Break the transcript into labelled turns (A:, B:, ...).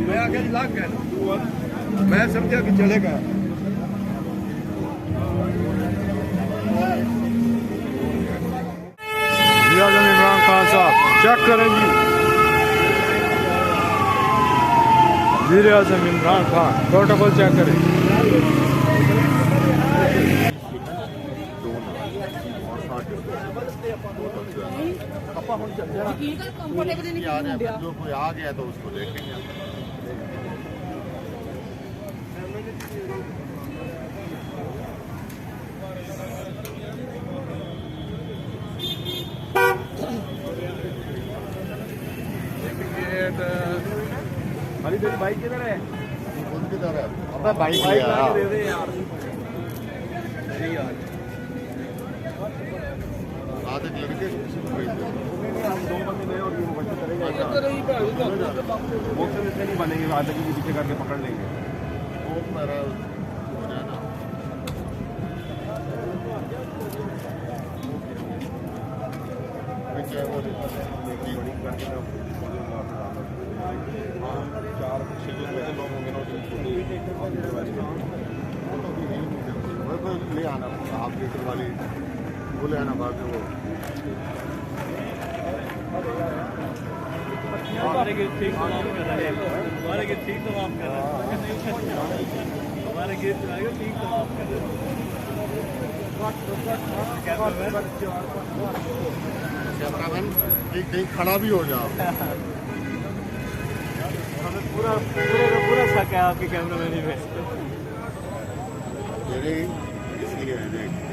A: मैं आगे लाग गया ना, मैं समझा कि चलेगा। इमरान खान साहब चेक करें जी, वज़ीर आज़म इमरान खान प्रोटोकॉल चेक करें।
B: जो कोई आ गया तो उसको देखेंगे।
A: अरे तेरी बाइक किधर है?
B: कौन किधर है?
A: अबे बाइक दे दे यार। अरे यार
B: आधे लड़के
A: हम 2 बंदे गए और वो बच्चे चले गए। बॉक्स में इसलिए नहीं बनेंगे, आधे के पीछे करके पकड़ लेंगे।
B: वो मेरा ले आना हाफ लीटर वाली, वो ले आना बाद में। वो
C: हमारे गेट ठीक तमाम कर रहे हैं, हमारे गेट ठीक तमाम कर रहे हैं, हमारे गेट ठीक तमाम कर रहे हैं।
B: कैमरामैन कहीं खड़ा भी हो जाओ।
C: हमें पूरा पूरा शक है आपके कैमरामैन पे।
B: इसलिए